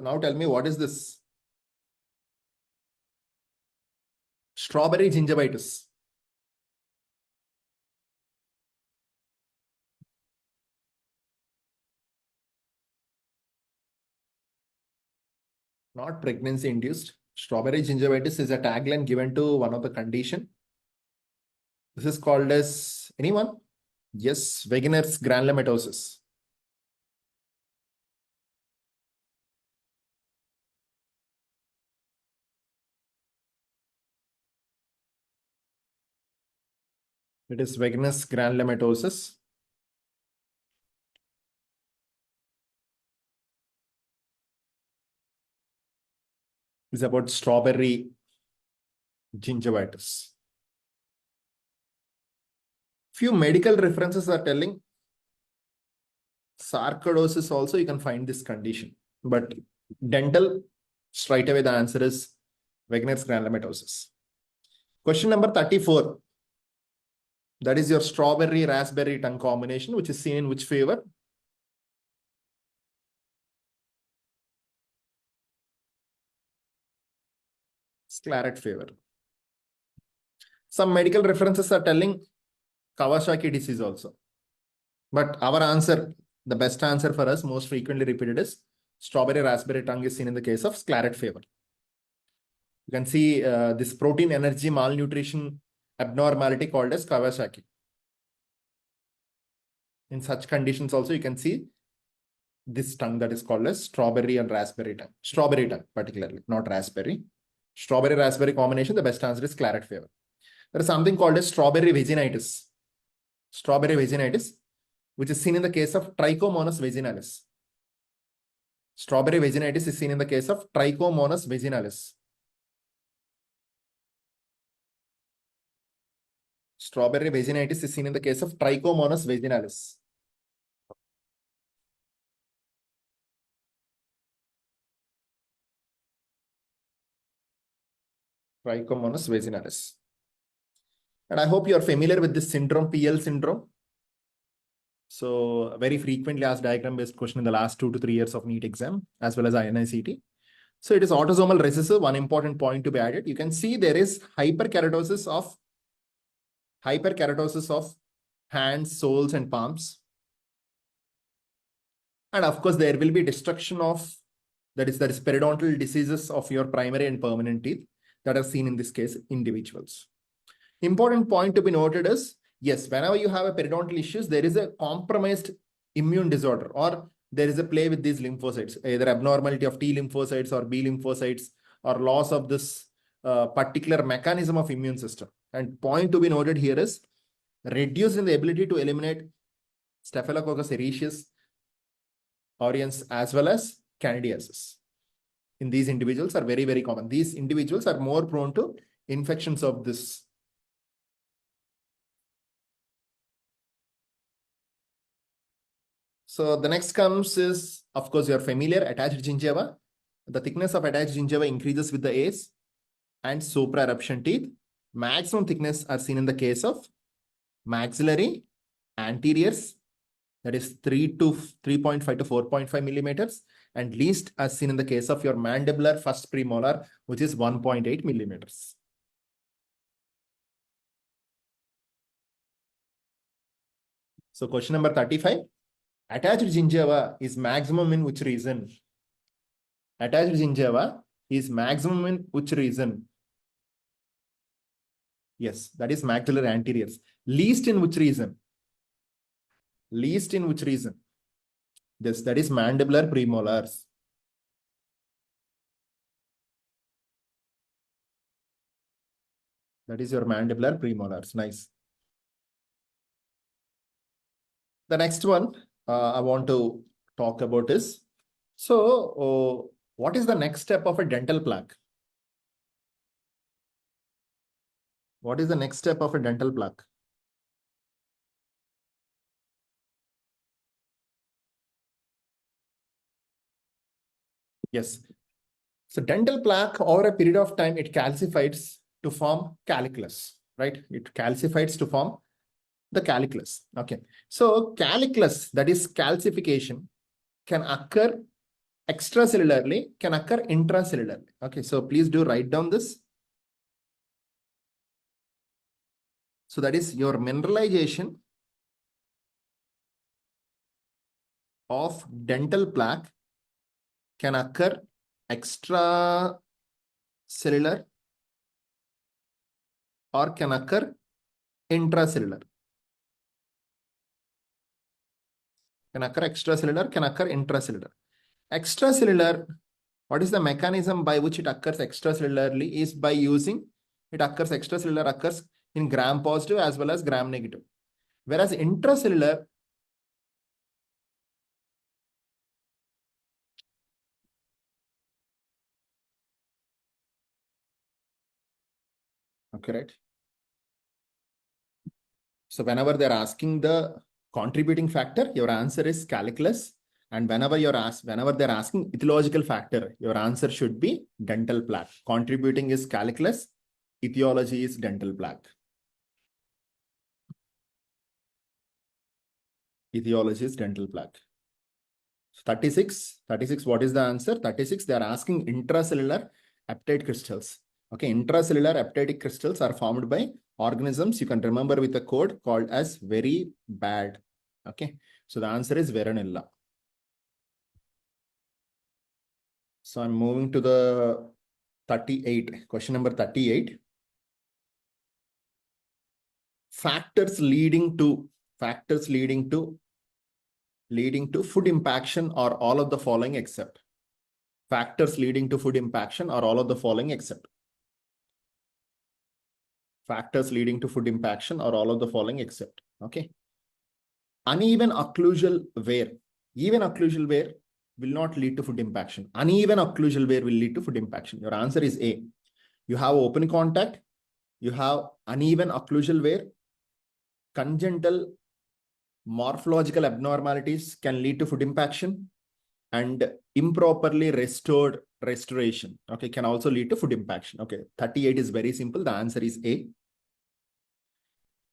now tell me, what is this? Strawberry gingivitis. Not pregnancy induced. Strawberry gingivitis is a tagline given to one of the condition. This is called as, anyone? Yes, Wegener's granulomatosis. It is Wegener's granulomatosis. It's about strawberry gingivitis. Few medical references are telling sarcoidosis also you can find this condition, but dental, straight away the answer is Wegener's granulomatosis. Question number 34. That is your strawberry raspberry tongue combination, which is seen in which fever? Claret fever. Some medical references are telling Kawasaki disease also. But our answer, the best answer for us, most frequently repeated, is strawberry raspberry tongue is seen in the case of claret fever. You can see this protein energy malnutrition abnormality called as Kawasaki. In such conditions also, you can see this tongue that is called as strawberry and raspberry tongue. Strawberry tongue particularly, not raspberry. Strawberry raspberry combination, the best answer is claret fever. There is something called as strawberry vaginitis. Strawberry vaginitis, which is seen in the case of Trichomonas vaginalis. Strawberry vaginitis is seen in the case of Trichomonas vaginalis. Strawberry vaginitis is seen in the case of Trichomonas vaginalis. Trichomonas vaginalis. And I hope you are familiar with this syndrome, PL syndrome. So a very frequently asked diagram-based question in the last 2 to 3 years of Neet exam, as well as Inicet. So it is autosomal recessive. One important point to be added. You can see there is hyperkeratosis of hands, soles, and palms. And of course, there will be destruction of, that is periodontal diseases of your primary and permanent teeth that are seen in this case, individuals. Important point to be noted is, yes, whenever you have a periodontal issues, there is a compromised immune disorder, or there is a play with these lymphocytes, either abnormality of T lymphocytes or B lymphocytes, or loss of this particular mechanism of immune system. And point to be noted here is reduce in the ability to eliminate Staphylococcus aureus, aureus, as well as candidiasis. In these individuals are very, very common. These individuals are more prone to infections of this. So the next comes is, of course, you are familiar, attached gingiva. The thickness of attached gingiva increases with the age, and supra-eruption teeth. Maximum thickness are seen in the case of maxillary anteriors, that is 3.5 to 4.5 millimeters, and least as seen in the case of your mandibular first premolar, which is 1.8 millimeters. So question number 35, attached gingiva is maximum in which region? Attached gingiva is maximum in which region? Yes, that is maxillary anteriors. Least in which region? Least in which region? This, that is mandibular premolars. That is your mandibular premolars. Nice. The next one I want to talk about is, so what is the next step of a dental plaque? What is the next step of a dental plaque? Yes. So dental plaque over a period of time, it calcifies to form caliculus, right? It calcifies to form the caliculus. Okay. So caliculus, that is calcification, can occur extracellularly can occur intracellularly. Okay, so please do write down this. So that is your mineralization of dental plaque can occur extracellular or can occur intracellular. Can occur extracellular, can occur intracellular. Extracellular, what is the mechanism by which it occurs extracellularly is by using, extracellular occurs in gram positive as well as gram negative. Whereas intracellular, okay, right? So whenever they're asking the contributing factor, your answer is calculus. And whenever they're asking etiological factor, your answer should be dental plaque. Contributing is calculus, etiology is dental plaque. Etiology is dental plaque. 36, what is the answer? 36, they are asking intracellular aptite crystals. Okay, intracellular aptite crystals are formed by organisms you can remember with a code called as very bad. Okay, so the answer is Veronella. So I'm moving to the 38, question number 38. Factors leading to food impaction are all of the following except. Factors leading to food impaction are all of the following except. Factors leading to food impaction are all of the following except. Okay. Uneven occlusal wear. Even occlusal wear will not lead to food impaction. Uneven occlusal wear will lead to food impaction. Your answer is A. You have open contact, you have uneven occlusal wear, congenital morphological abnormalities can lead to food impaction, and improperly restoration, okay, can also lead to food impaction. Okay, 38 is very simple. The answer is A.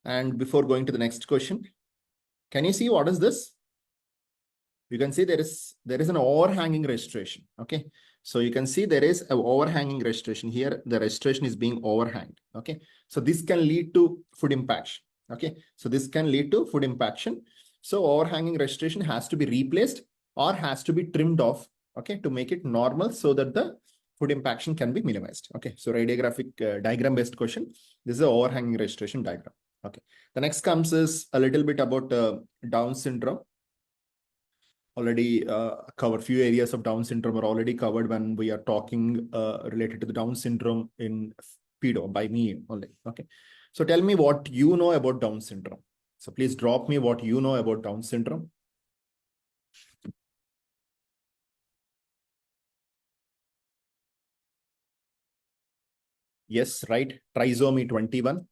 And before going to the next question, can you see what is this? You can see there is an overhanging restoration. Okay, so you can see there is an overhanging restoration here. The restoration is being overhanged. Okay, so this can lead to food impaction. Okay, so this can lead to food impaction. So overhanging restoration has to be replaced or has to be trimmed off, okay, to make it normal so that the food impaction can be minimized. Okay, so radiographic diagram based question. This is an overhanging restoration diagram. Okay, the next comes is a little bit about Down syndrome. Already covered few areas of Down syndrome are already covered when we are talking related to the Down syndrome in pedo by me only. Okay, so tell me what you know about Down syndrome. So please drop me what you know about Down syndrome. Yes, right. Trisomy 21.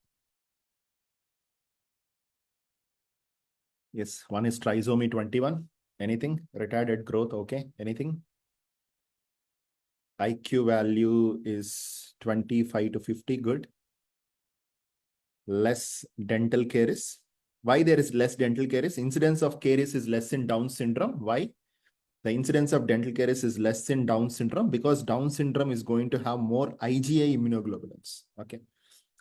Yes, one is trisomy 21. Anything? Retarded growth. Okay. Anything? IQ value is 25 to 50. Good. Less dental caries. Why there is less dental caries? Incidence of caries is less in Down syndrome. Why? The incidence of dental caries is less in Down syndrome because Down syndrome is going to have more IgA immunoglobulins. Okay.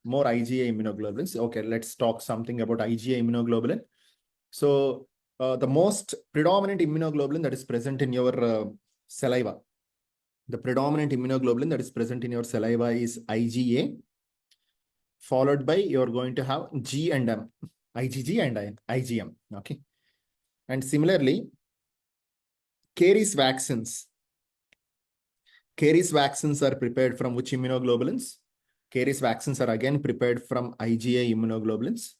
More IgA immunoglobulins. Okay, let's talk something about IgA immunoglobulin. So the most predominant immunoglobulin that is present in your saliva, the predominant immunoglobulin that is present in your saliva is IgA, followed by you're going to have G and M, IgG and IgM. Okay. And similarly, caries vaccines are prepared from which immunoglobulins? Caries vaccines are again prepared from IgA immunoglobulins,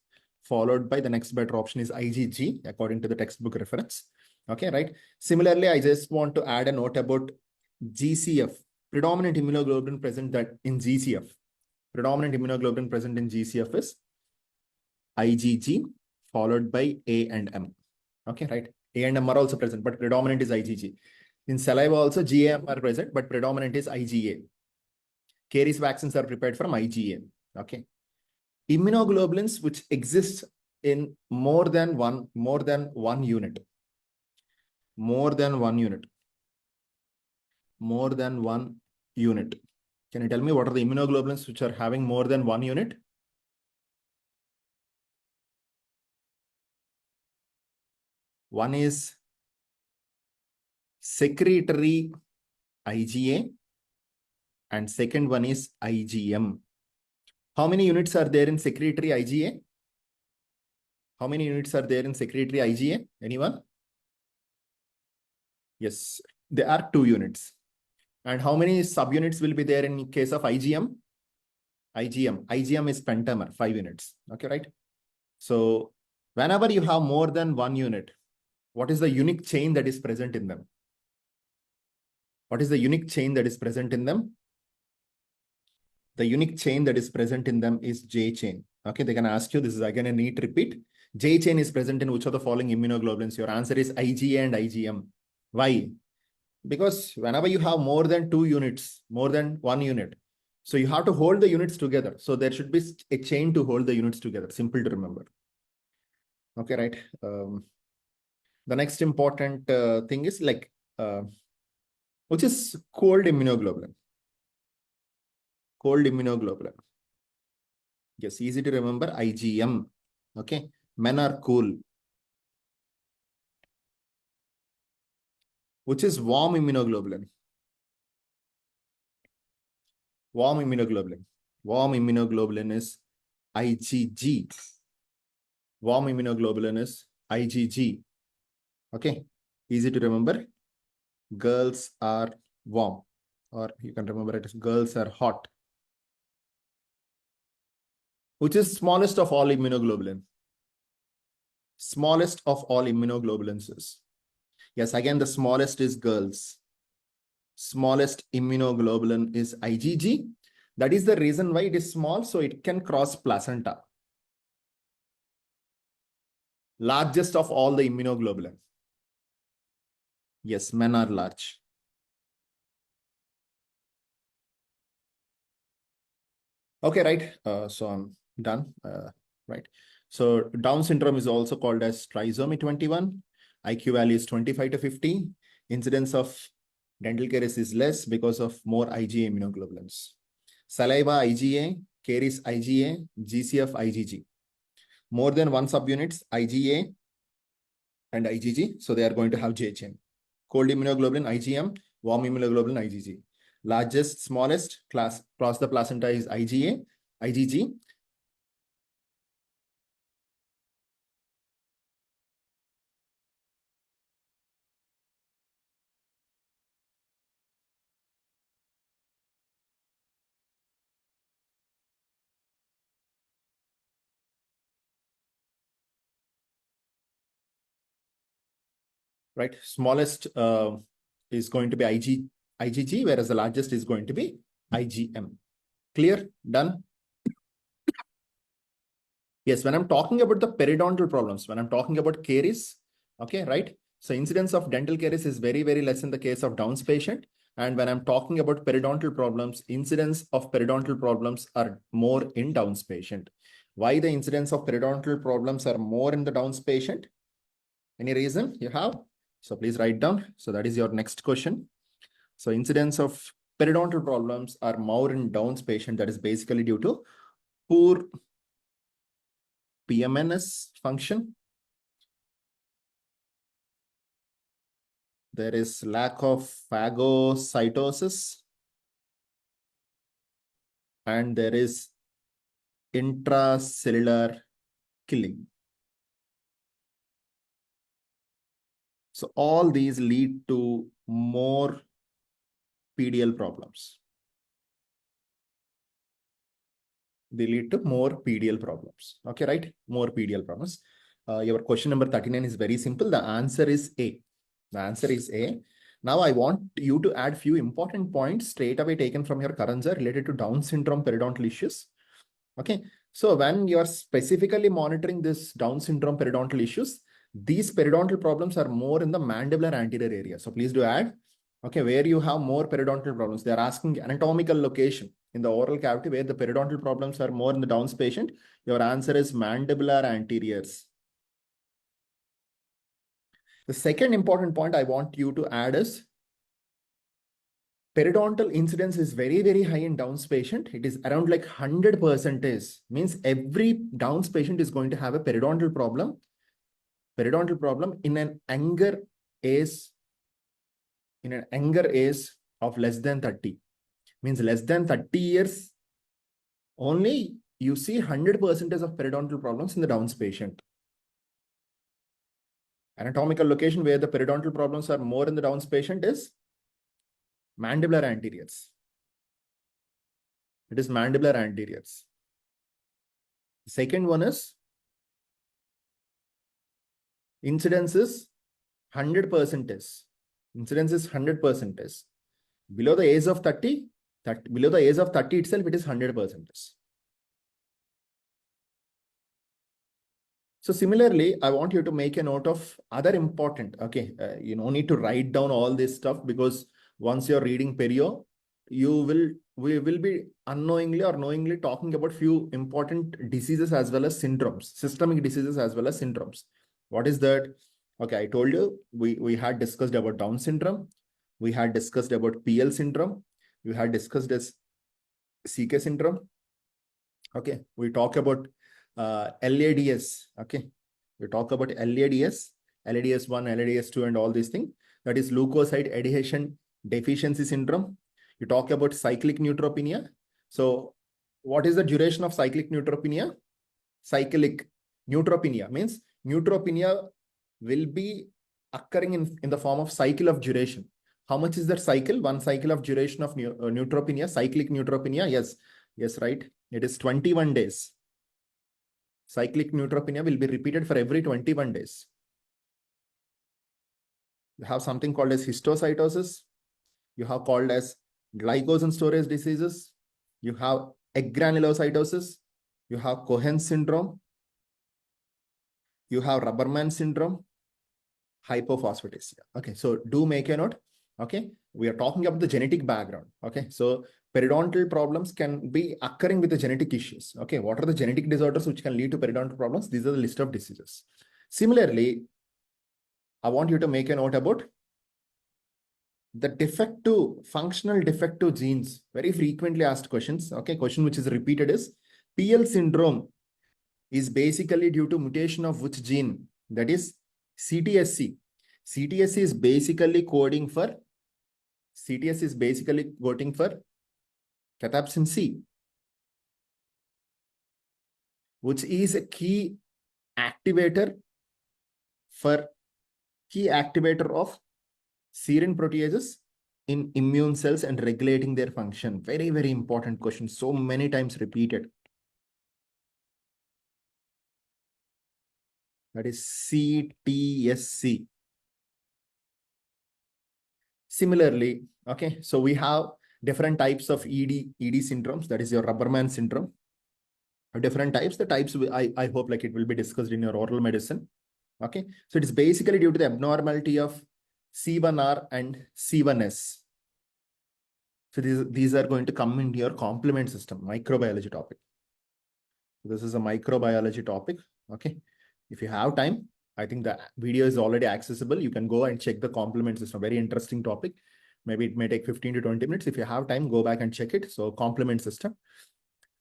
followed by the next better option is IgG according to the textbook reference. Okay, right? Similarly, I just want to add a note about GCF, predominant immunoglobulin present that in GCF. Predominant immunoglobulin present in GCF is IgG followed by A and M. Okay, right? A and M are also present, but predominant is IgG. In saliva also GM are present, but predominant is IgA. Caries vaccines are prepared from IgA. Okay. Immunoglobulins which exist in more than one unit. More than one unit. more than one unit. Can you tell me what are the immunoglobulins which are having more than one unit? One is secretory IgA and second one is IgM. How many units are there in secretory IgA? How many units are there in secretory IgA? Anyone? Yes, there are 2 units. And how many subunits will be there in case of IgM? IgM is pentamer, 5 units. Okay, right? So whenever you have more than one unit, what is the unique chain that is present in them? What is the unique chain that is present in them? The unique chain that is present in them is J chain. Okay, they can ask you, this is again a neat repeat. J chain is present in which of the following immunoglobulins? Your answer is IgA and IgM. Why? Because whenever you have more than 2 units, more than 1 unit, so you have to hold the units together. So there should be a chain to hold the units together. Simple to remember. Okay, right? The next important thing is like, which is cold immunoglobulin. Cold immunoglobulin. Yes, easy to remember, IgM. Okay, men are cool. Which is warm immunoglobulin? Warm immunoglobulin. Warm immunoglobulin is IgG. Warm immunoglobulin is IgG. Okay, easy to remember. Girls are warm, or you can remember it as girls are hot. Which is smallest of all immunoglobulin? Smallest of all immunoglobulins is. Yes, again, the smallest is girls. Smallest immunoglobulin is IgG. That is the reason why it is small, so it can cross placenta. Largest of all the immunoglobulin. Yes, men are large. Okay, right. So I'm done. Right. So Down syndrome is also called as trisomy 21. IQ value is 25 to 50. Incidence of dental caries is less because of more IgA immunoglobulins. Saliva IgA, caries IgA, GCF IgG. More than one subunits, IgA and IgG. So they are going to have J chain. Cold immunoglobulin IgM, warm immunoglobulin IgG. Largest, smallest class across the placenta is IgA, IgG. Right? Smallest is going to be IgG, whereas the largest is going to be IgM. Clear? Done? Yes, when I'm talking about the periodontal problems, when I'm talking about caries, okay, right? So incidence of dental caries is very, very less in the case of Down's patient. And when I'm talking about periodontal problems, incidence of periodontal problems are more in Down's patient. Why the incidence of periodontal problems are more in the Down's patient? Any reason you have? So please write down. So that is your next question. So incidence of periodontal problems are more in Down's patient. That is basically due to poor PMNS function. There is lack of phagocytosis. And there is intracellular killing. So all these lead to more PDL problems. They lead to more PDL problems. Okay, right? More PDL problems. Your question number 39 is very simple. The answer is A. The answer is A. Now I want you to add few important points straight away taken from your Karanza related to Down syndrome periodontal issues. Okay. So when you are specifically monitoring this Down syndrome periodontal issues, these periodontal problems are more in the mandibular anterior area. So please do add, okay, where you have more periodontal problems. They are asking anatomical location in the oral cavity where the periodontal problems are more in the Down's patient. Your answer is mandibular anteriors. The second important point I want you to add is periodontal incidence is very, very high in Downs patient. It is around like 100%, means every Downs patient is going to have a periodontal problem in an younger age, of less than 30. Means less than 30 years, only you see 100% of periodontal problems in the Downs patient. Anatomical location where the periodontal problems are more in the Downs patient is mandibular anteriors. It is mandibular anteriors. The second one is incidence is 100%. Incidence is 100%. Below the age of 30, below the age of 30 itself, it is 100%. So similarly, I want you to make a note of other important, okay, you don't need to write down all this stuff, because once you're reading perio, we will be unknowingly or knowingly talking about few important diseases as well as syndromes, systemic diseases as well as syndromes. What is that? Okay, I told you, we had discussed about Down syndrome. We had discussed about PL syndrome. We had discussed as CK syndrome. Okay, we talk about LADS. Okay, we talk about LADS, LADS1, LADS2, and all these things. That is leukocyte adhesion deficiency syndrome. You talk about cyclic neutropenia. So what is the duration of cyclic neutropenia? Cyclic neutropenia means neutropenia will be occurring in the form of cycle of duration. How much is that cycle? One cycle of duration of neutropenia, cyclic neutropenia. Yes, right. It is 21 days. Cyclic neutropenia will be repeated for every 21 days. You have something called as histocytosis. You have called as glycogen storage diseases. You have agranulocytosis. You have Cohen syndrome. You have Rubberman syndrome. Hypophosphatasia. Okay, so do make a note. Okay, we are talking about the genetic background. Okay, so periodontal problems can be occurring with the genetic issues. Okay, what are the genetic disorders which can lead to periodontal problems? These are the list of diseases. Similarly, I want you to make a note about the defective, functional defective genes. Very frequently asked questions. Okay, question which is repeated is PL syndrome is basically due to mutation of which gene? That is CTSC. CTSC is basically coding for cathepsin C, which is a key activator of serine proteases in immune cells and regulating their function. Very, very important question. So many times repeated. That is CTSC. Similarly, okay, so we have different types of ED syndromes. That is your Rubberman syndrome. Different types. The types I hope like it will be discussed in your oral medicine. Okay, so it is basically due to the abnormality of C1R and C1S. So these are going to come into your complement system, microbiology topic. This is a microbiology topic. Okay, if you have time, I think the video is already accessible. You can go and check the complement system. Very interesting topic. Maybe it may take 15 to 20 minutes. If you have time, go back and check it. So complement system.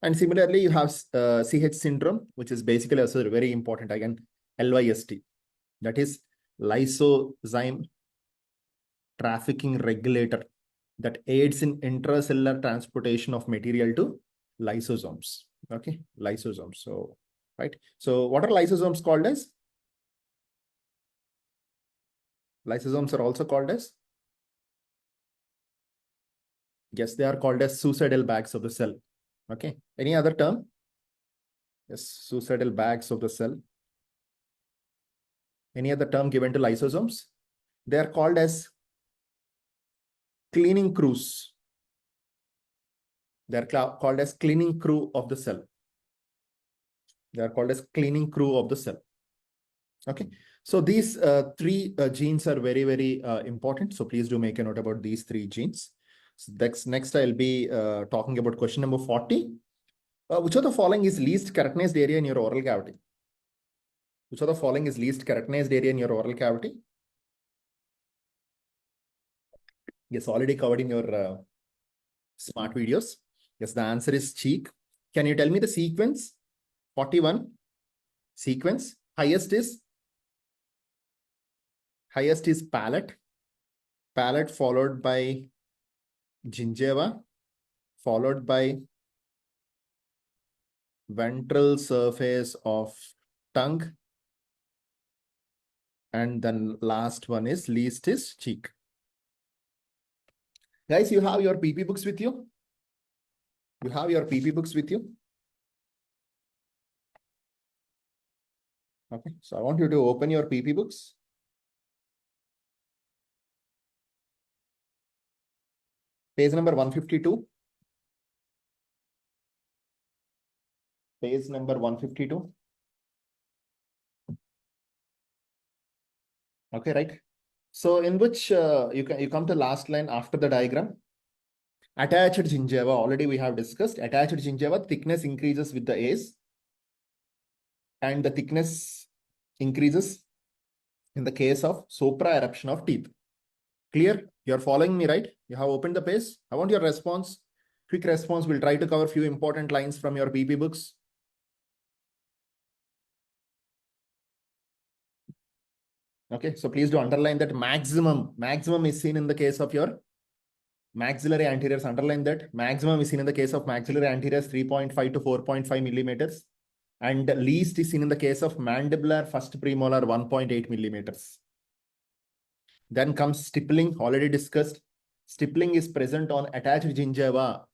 And similarly, you have CH syndrome, which is basically also very important. Again, LYST. That is lysosome trafficking regulator that aids in intracellular transportation of material to lysosomes. Okay, lysosomes. So, right. So what are lysosomes called as? Lysosomes are also called as? Yes, they are called as suicidal bags of the cell. Okay. Any other term? Yes, suicidal bags of the cell. Any other term given to lysosomes? They are called as cleaning crews. They are called as cleaning crew of the cell. They are called as cleaning crew of the cell. Okay. So these three genes are very, very important. So please do make a note about these three genes. So next I'll be talking about question number 40. Which of the following is least keratinized area in your oral cavity? Which of the following is least keratinized area in your oral cavity? Yes, already covered in your smart videos. Yes, the answer is cheek. Can you tell me the sequence? 41 sequence. Highest is palate. Palate followed by gingiva, followed by ventral surface of tongue, and then last one is least is cheek. Guys, you have your PP books with you? You have your PP books with you? Okay, so I want you to open your PP books. Page number 152. Page number 152. Okay, right. So in which you come to last line after the diagram. Attached gingiva, already we have discussed. Attached gingiva, thickness increases with the age, and the thickness increases in the case of sopra eruption of teeth. Clear? You're following me, right? You have opened the page. I want your response. Quick response. We'll try to cover a few important lines from your PP books. Okay, so please do underline that maximum is seen in the case of your maxillary anteriors. Underline that maximum is seen in the case of maxillary anteriors 3.5 to 4.5 millimeters, and least is seen in the case of mandibular first premolar 1.8 millimeters. Then comes stippling, already discussed. Stippling is present on attached gingiva.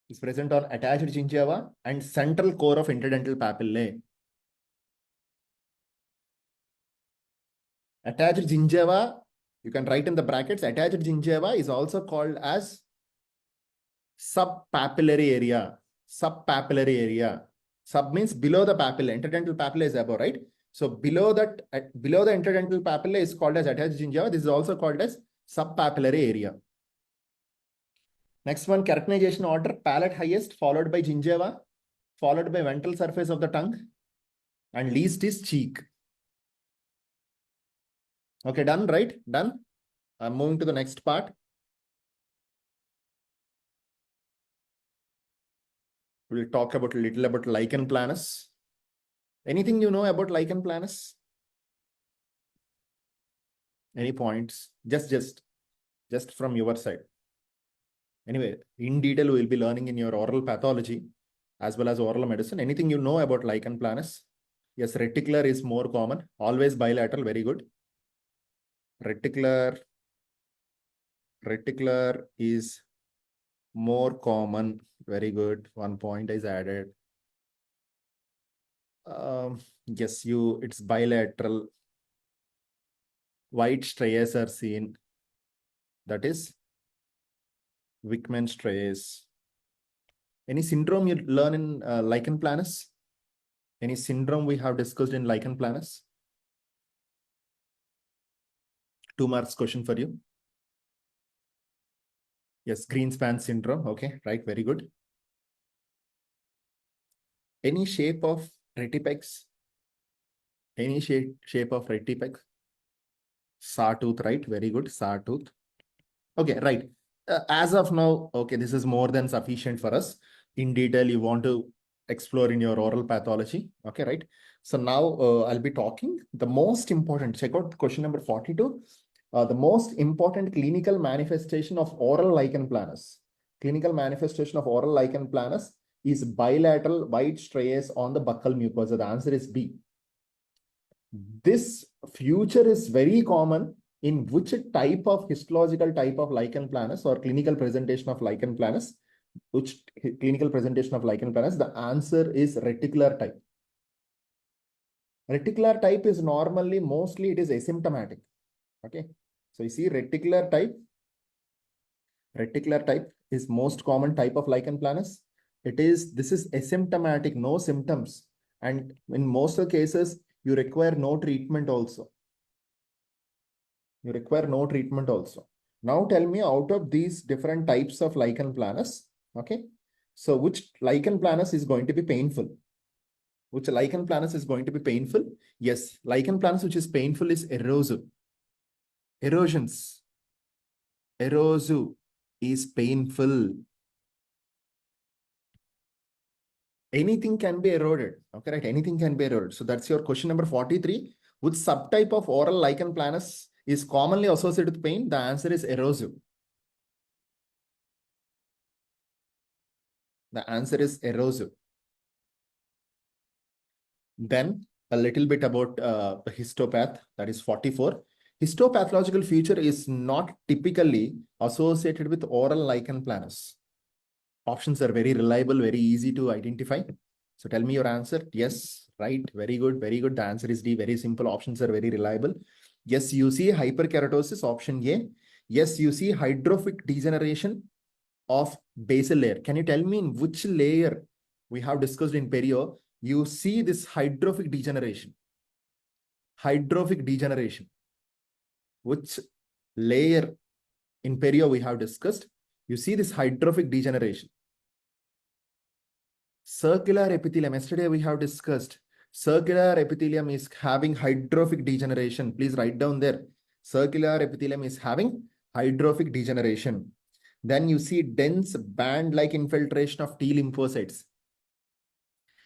Is present on attached gingiva and central core of interdental papillae. Attached gingiva, you can write in the brackets, attached gingiva is also called as subpapillary area. Subpapillary area. Sub means below the papilla. Interdental papilla is above, right? So below that, below the interdental papilla is called as attached gingiva. This is also called as subpapillary area. Next one, keratinization order, palate highest, followed by gingiva, followed by ventral surface of the tongue, and least is cheek. Okay, done, right? Done. I'm moving to the next part. We'll talk about a little about Lichen planus. Anything you know about Lichen planus? Any points? Just from your side. Anyway, in detail, we'll be learning in your oral pathology as well as oral medicine. Anything you know about Lichen planus? Yes, reticular is more common. Always bilateral, very good. Reticular is more common. Very good. 1 point is added. Yes, it's bilateral. White striations are seen. That is Wickman striations. Any syndrome you learn in Lichen planus? Any syndrome we have discussed in Lichen planus? 2 marks question for you. Yes, Greenspan syndrome. Okay, right. Very good. Any shape of retipex? Any shape of retipex? Sawtooth, right? Very good. Sawtooth. Okay, right. As of now, okay, this is more than sufficient for us. In detail, you want to explore in your oral pathology. Okay, right. So now I'll be talking the most important. Check out question number 42. The most important clinical manifestation of oral Lichen planus. Clinical manifestation of oral Lichen planus is bilateral white striations on the buccal mucosa. The answer is B. This feature is very common in which type of histological type of Lichen planus or clinical presentation of Lichen planus? Which clinical presentation of Lichen planus? The answer is reticular type. Reticular type is normally, mostly it is asymptomatic. Okay. So you see reticular type is most common type of Lichen planus. This is asymptomatic, no symptoms. And in most of the cases, you require no treatment also. Now tell me, out of these different types of Lichen planus, okay, so which Lichen planus is going to be painful? Which Lichen planus is going to be painful? Yes, Lichen planus which is painful is erosive. Erosions. erosive is painful. Anything can be eroded. Okay, right? Anything can be eroded. So that's your question number 43. Which subtype of oral lichen planus is commonly associated with pain? The answer is erosive. The answer is erosive. Then a little bit about the histopath, that is 44. Histopathological feature is not typically associated with oral lichen planus. Options are very reliable, very easy to identify. So tell me your answer. Yes, right. Very good. Very good. The answer is D. Very simple. Options are very reliable. Yes, you see hyperkeratosis, option A. Yes, you see hydrophic degeneration of basal layer. Can you tell me in which layer we have discussed in perio? You see this hydrophic degeneration. Hydrophic degeneration. Which layer in perio we have discussed? You see this hydrophic degeneration. Circular epithelium. Yesterday we have discussed circular epithelium is having hydrophic degeneration. Please write down there. Circular epithelium is having hydrophic degeneration. Then you see dense band-like infiltration of T lymphocytes.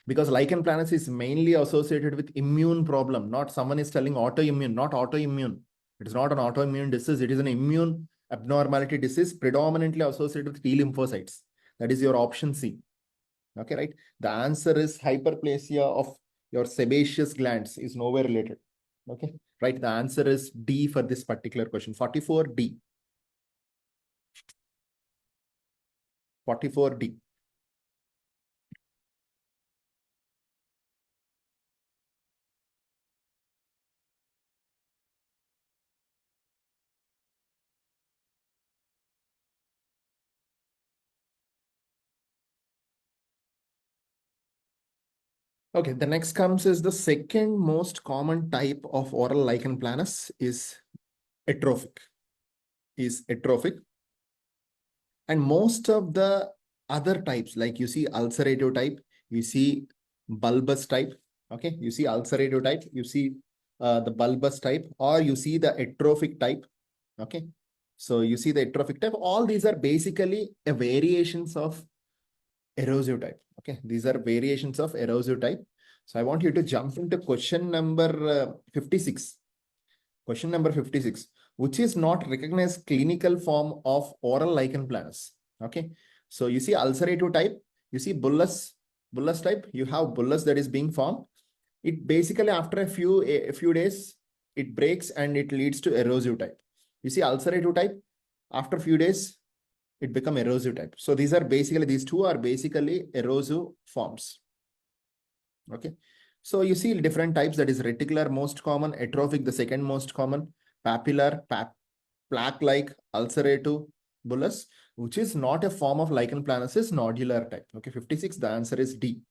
Because lichen planus is mainly associated with immune problem. Not someone is telling autoimmune, not autoimmune. It is not an autoimmune disease. It is an immune abnormality disease predominantly associated with T lymphocytes. That is your option C. Okay, right? The answer is hyperplasia of your sebaceous glands is nowhere related. Okay, right? The answer is D for this particular question. 44D. 44D. Okay, the next comes is the second most common type of oral lichen planus is atrophic. And most of the other types, like you see ulcerative type, you see bulbous type. Okay, you see ulcerative type, you see the bulbous type, or you see the atrophic type. Okay, so you see the atrophic type. All these are basically a variations of erosive type. Okay, these are variations of erosive type. So I want you to jump into question number 56. Question number 56, which is not recognized clinical form of oral lichen planus. Okay, so you see ulcerative type, you see bullous type, you have bullous that is being formed. It basically after a few days, it breaks and it leads to erosive type. You see ulcerative type, after a few days, it become erosive type. So these two are basically erosive forms. Okay. So you see different types, that is reticular most common, atrophic the second most common, papillar, plaque-like, ulcerative, bullous, which is not a form of lichen planus, is nodular type. Okay, 56, the answer is D.